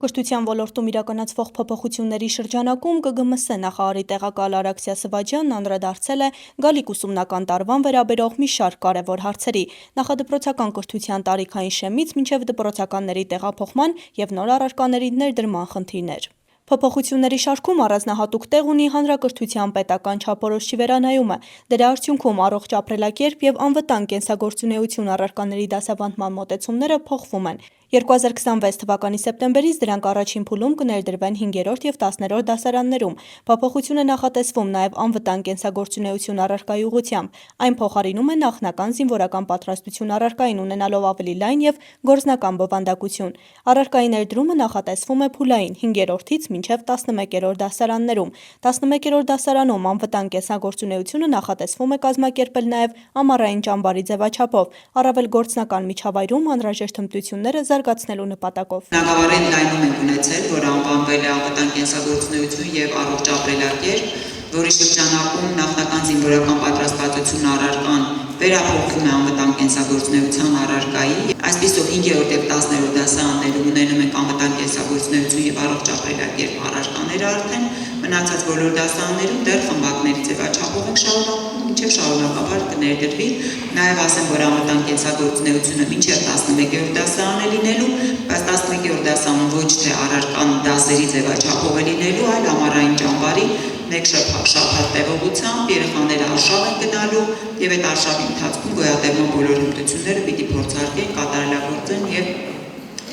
Կրթության ոլորտում իրականացվող փոփոխությունների շրջանակում ԿԳՄՍ նախարարի տեղակալ Արաքսիա Սվաջյանն անդրադարձել է գալիք ուսումնական տարվան վերաբերող մի շարք կարևոր հարցերի՝ նախադպրոցական կրթության տարիքային շեմից մինչև դպրոցականների տեղափոխման և նոր առարկաների ներդրման խնդիրներ։ Փոփոխությունների շարքում առանձնահատուկ տեղ ունի հանրակրթության պետական չափորոշիչի վերանայումը։ Դրա արդյունքում առողջ ապրելակերպ և անվտանգ կենսագործունեություն առարկաների դասավանդման մոտեցումները փոխվում են։ 2026 թվականի սեպտեմբերից դրանք առաջին փուլում կներդրվեն 5-րդ և 10-րդ դասարաններում։ Փոփոխություն է նախատեսվում նաև անվտանգ կենսագործունեություն առարկայի ուղղությամբ։ Այն փոխարինում է նախնական զինվորական պատրաստություն առարկային ունենալով ավելի լայն և գործնական բովանդակություն։ Առարկայի ներդրումը նախատեսվում է փուլային 5-րդից մինչև 11-րդ դասարաններում։ 11-րդ դասարանում անվտանգ կենսագործունեությունը նախատեսվում է կազմակերպել նաև ամառային ճամբարի ձևաչափով, առավել գործնական միջավայրում անհրաժեշտ հմտությունները զարգացնելու նպատակով։ Բնակավարի ընդլայնում ենք ունեցել, որ անվանվել է անվտանգ կենսագործունեություն և առողջ ապրելակերպ, որի շրջանակում նախնական զինվորական պատրաստվածություն առարկան վերափոխվում է անվտանգ կենսագործունեության առարկայի։ Այսպիսով 5-րդ և 10-րդ դասարաններում ունենում ենք անվտանգ կենսագործունեություն և առողջ ապրելակերպ առարկաները արդեն, մնացած բոլոր դասարաններում դեռ խմբակների ձևաչափով ենք շարունակում, մինչև շարունակաբար կներդրվի։ Նաև ասեմ, որ անվտանգ կենսագործունեությունը մինչև 11-րդ դասարան է լինելու, բայց 11-րդ դասարանում ոչ թե առարկան դասերի ձևաչափով է լինելու, այլ ամառային ճամբարի մեկ շաբաթ տևողությամբ երեխաները արշավ են գնալու և այդ արշավի ընթացքում գոյատևման բոլոր հմտությունները պիտի փորձարկեն, կատարելագործեն և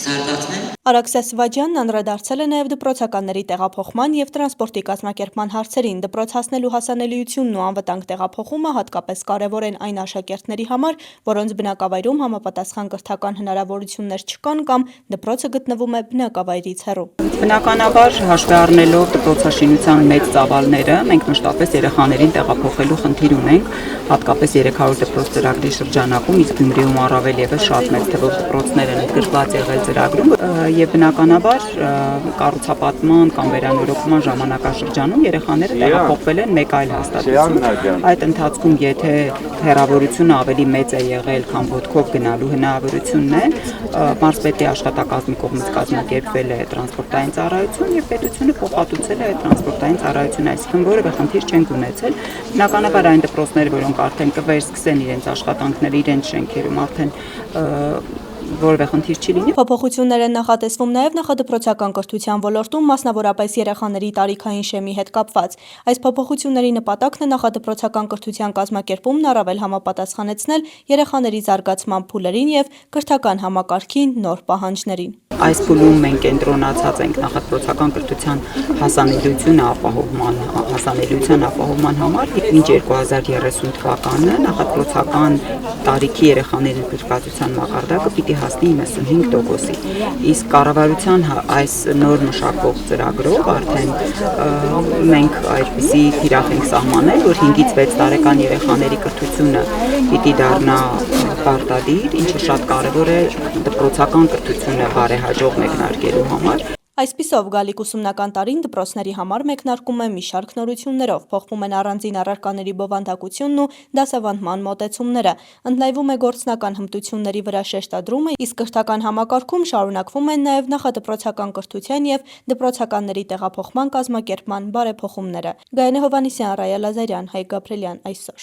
զարգացնեն։ Արաքսիա Սվաջյանն անդրադարձել է նաև դպրոցականների տեղափոխման և տրանսպորտի կազմակերպման հարցերին։ Դպրոց հասնելու հասանելիությունն ու անվտանգ տեղափոխումը հատկապես կարևոր են այն աշակերտների համար, որոնց բնակավայրում համապատասխան կրթական հնարավորություններ չկան կամ դպրոցը գտնվում է բնակավայրից հեռու։ Բնականաբար, հաշվի առնելով դպրոցաշինության մեծ ծավալները, մենք մշտապես երեխաներին տեղափոխելու խնդիր ունենք, հատկապես 300 դպրոց ծրագրի շրջանակում, իսկ Գյումրիում առավել ևս շատ մեծ թվով դպրոցներ են ընդգրկված եղել ծրագրում, եւ բնականաբար կառուցապատման կամ վերանորոգման ժամանակաշրջանում երեխաները տեղափոխվել են մեկ այլ հաստատություն։ Այդ ընթացքում, եթե հեռավորությունը ավելի մեծ է եղել, քան ոտքով գնալու հնարավորությունն է, մարզպետի աշխատակազմի կողմից կազմակերպվել է տրանսպորտային ծառայություն եւ պետությունը փոխհատուցել է այդ տրանսպորտային ծառայությունը, այսինքն որևէ խնդիր չենք ունեցել։ Բնականաբար այն դպրոցները, որոնք արդեն կվերսկսեն իրենց աշխատանքները իրենց շենքերում, արդեն որևէ խնդիր չի լինի։ Փոփոխություններ են նախատեսվում նաև նախադպրոցական կրթության ոլորտում, մասնավորապես երեխաների տարիքային շեմի հետ կապված։ Այս փոփոխությունների նպատակն է նախադպրոցական կրթության կազմակերպումն առավել համապատասխանեցնել երեխաների զարգացման փուլերին և կրթական համակարգի նոր պահանջներին։ Այս փուլում մենք կենտրոնացած ենք նախադպրոցական կրթության հասանելիության ապահովման համար։ Մինչ 2030 թվականը նախադպրոցական տարիքի երեխաների ընդգրկվածության մակարդակը պիտի հասնի 95%-ի։ Իսկ կառավարության այս նոր մշակվող ծրագրով արդեն մենք այդպիսի թիրախ ենք սահմանել, որ 5-ից 6 տարեկան երեխաների կրթությունը պիտի դառնա պարտադիր, ինչը շատ կարևոր է դպրոցական կրթությունը բարեհաջող մեկնարկելու համար։ Այսպիսով, գալիք ուսումնական տարին դպրոցների համար մեկնարկում է մի շարք նորություններով, փոխվում են առանձին առարկաների բովանդակությունն ու դասավանդման մոտեցումները, ընդլայնվում է գործնական հմտությունների վրա շեշտադրումը, իսկ կրթական համակարգում շարունակվում են նաև նախադպրոցական կրթության և դպրոցականների տեղափոխման կազմակերպման բարեփոխումները։ Գայանե Հովհաննիսյան, Ռայա Լազարյան, Հայկ Գաբրելյան, այսօր։